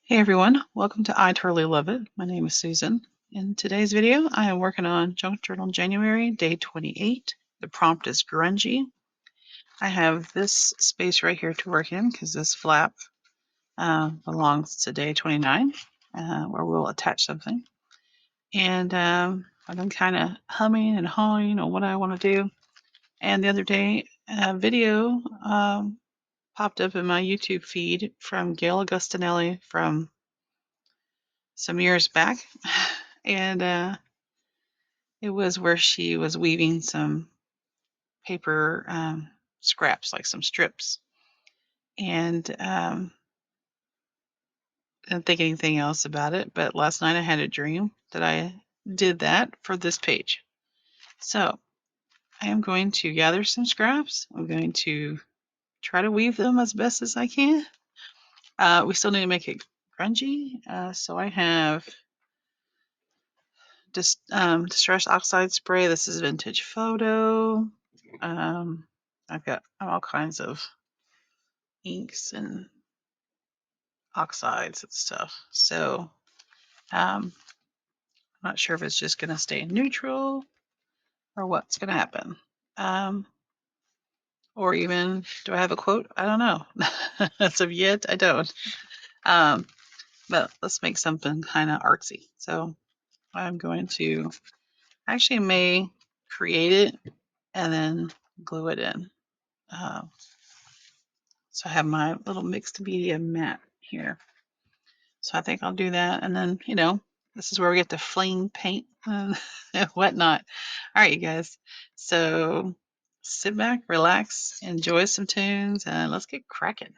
Hey everyone, welcome to I Totally Love It. My name is Susan. In today's video, I am working on Junk Journal January, day 28. The prompt is grungy. I have this space right here to work in because this flap belongs to day 29, where we'll attach something. And I've been kind of humming and hawing on what I want to do. And the other day, a video popped up in my YouTube feed from Gail Augustinelli from some years back. And it was where she was weaving some paper scraps, like some strips. And didn't think anything else about it. But last night I had a dream that I did that for this page. So I am going to gather some scraps. I'm going to try to weave them as best as I can. We still need to make it grungy. So I have distress oxide spray. This is vintage photo. I've got all kinds of inks and oxides and stuff. So I'm not sure if it's just going to stay neutral or what's going to happen. Or even, do I have a quote? I don't know. As of yet, I don't. But let's make something kind of artsy. So I'm going to actually may create it and then glue it in. So I have my little mixed media mat here. So I think I'll do that. And then, this is where we get to fling paint and whatnot. All right, you guys. So sit back, relax, enjoy some tunes, and let's get cracking.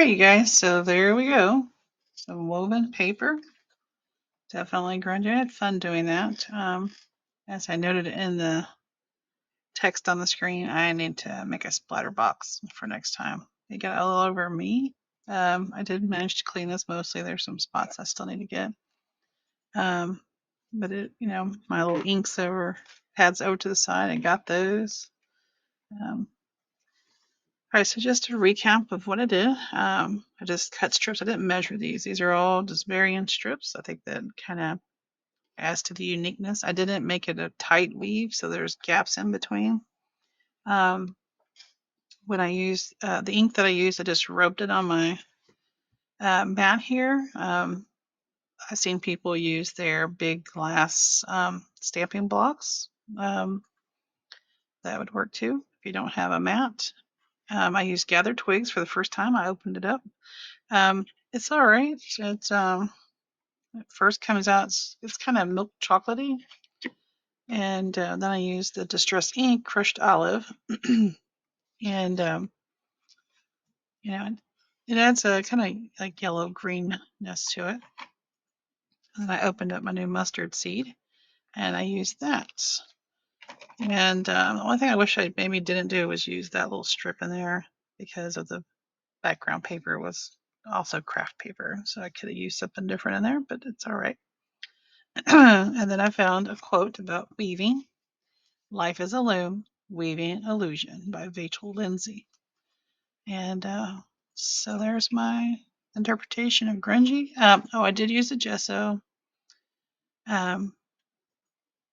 right, you guys, so there we go. Some woven paper. Definitely grungy. I had fun doing that. As I noted in the text on the screen, I need to make a splatter box for next time. It got all over me. I did manage to clean this mostly. There's some spots I still need to get. But it, my little inks over pads over to the side, I got those. All right, so just a recap of what I did. I just cut strips. I didn't measure these. These are all just varying strips. I think that kind of adds to the uniqueness. I didn't make it a tight weave, so there's gaps in between. When I used the ink that I used, I just rubbed it on my mat here. I've seen people use their big glass stamping blocks. That would work too if you don't have a mat. I used gathered twigs for the first time. I opened it up. It's all right. It first comes out, it's kind of milk chocolatey. And then I used the distress ink, crushed olive, and it adds a kind of like yellow greenness to it. And then I opened up my new mustard seed, and I used that. And the only thing I wish I maybe didn't do was use that little strip in there because of the background paper was also craft paper, so I could have used something different in there, but it's all right. And then I found a quote about weaving. Life is a loom, weaving illusion by Vachel Lindsay. And so there's my interpretation of grungy. I did use a gesso.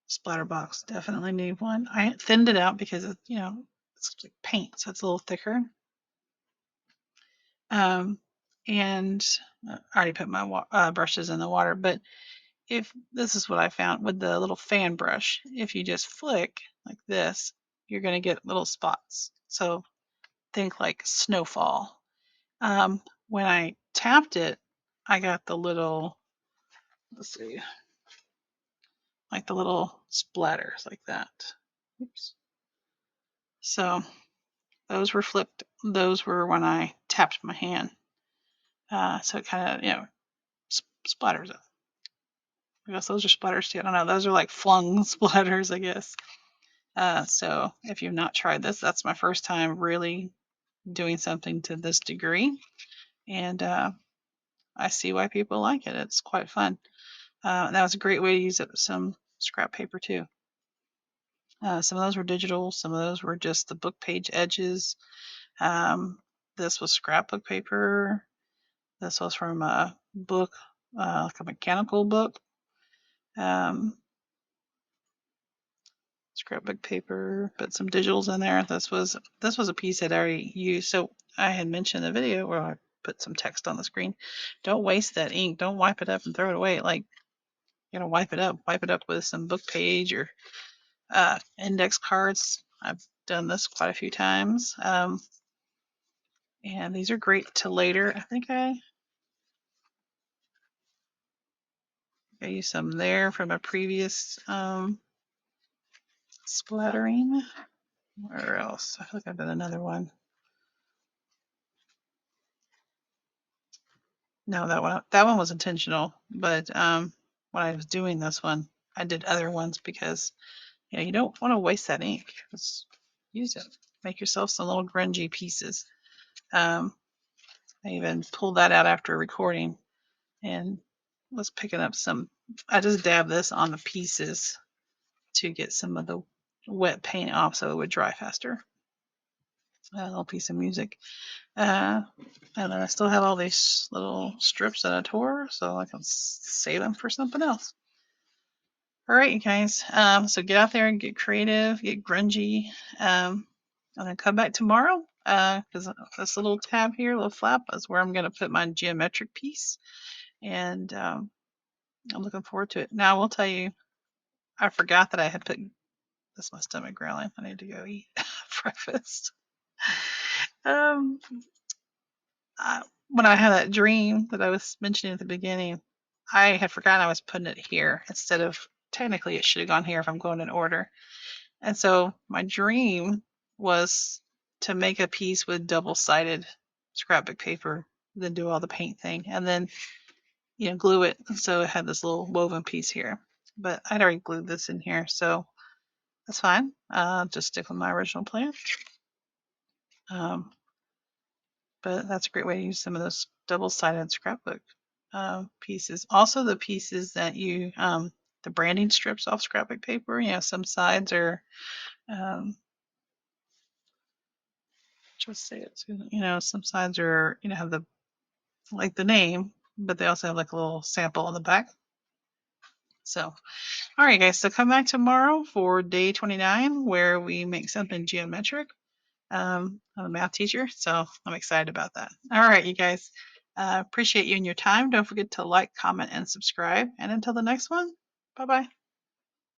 Splatter box, definitely need one. I thinned it out because it's like paint, so it's a little thicker. And I already put my brushes in the water, but if this is what I found with the little fan brush, if you just flick like this, you're going to get little spots. So think like snowfall. When I tapped it, I got the little, let's see, like the little splatters like that. Oops. So those were flipped. Those were when I tapped my hand. So it kind of, splatters up. I guess those are splatters too. I don't know. Those are like flung splatters, I guess. So if you've not tried this, that's my first time really doing something to this degree. And I see why people like it. It's quite fun. That was a great way to use it with some scrap paper too. Some of those were digital. Some of those were just the book page edges. This was scrapbook paper. This was from a book, like a mechanical book. Scrapbook paper, put some digitals in there. This was a piece that I already used. So I had mentioned in the video where I put some text on the screen. Don't waste that ink. Don't wipe it up and throw it away. Like, wipe it up. Wipe it up with some book page or index cards. I've done this quite a few times. And these are great to later. I think I used some there from a previous splattering. Where else? I feel like I've done another one. No, that one was intentional. But when I was doing this one, I did other ones because you don't want to waste that ink. Just use it. Make yourself some little grungy pieces. I even pulled that out after recording and was picking up some. I just dabbed this on the pieces to get some of the wet paint off so it would dry faster. A little piece of music. And then I still have all these little strips that I tore, so I can save them for something else. All right, you guys. So get out there and get creative, get grungy. I'm gonna come back tomorrow because this little tab here, little flap, is where I'm gonna put my geometric piece, and I'm looking forward to it. Now I will tell you, I forgot that I had put this. My stomach growling. I need to go eat breakfast. Um, when I had that dream that I was mentioning at the beginning, I had forgotten I was putting it here instead of technically it should have gone here if I'm going in order. And so my dream was to make a piece with double-sided scrapbook paper then do all the paint thing, and then glue it so it had this little woven piece here. But I'd already glued this in here, so that's fine. Just stick with my original plan. But that's a great way to use some of those double-sided scrapbook pieces. Also, the pieces that the branding strips off scrapbook paper, some sides are, just say it, some sides are, have the name, but they also have like a little sample on the back. So, all right, guys. So come back tomorrow for day 29, where we make something geometric. I'm a math teacher, so I'm excited about that. All right, you guys. Appreciate you and your time. Don't forget to like, comment, and subscribe. And until the next one, bye-bye.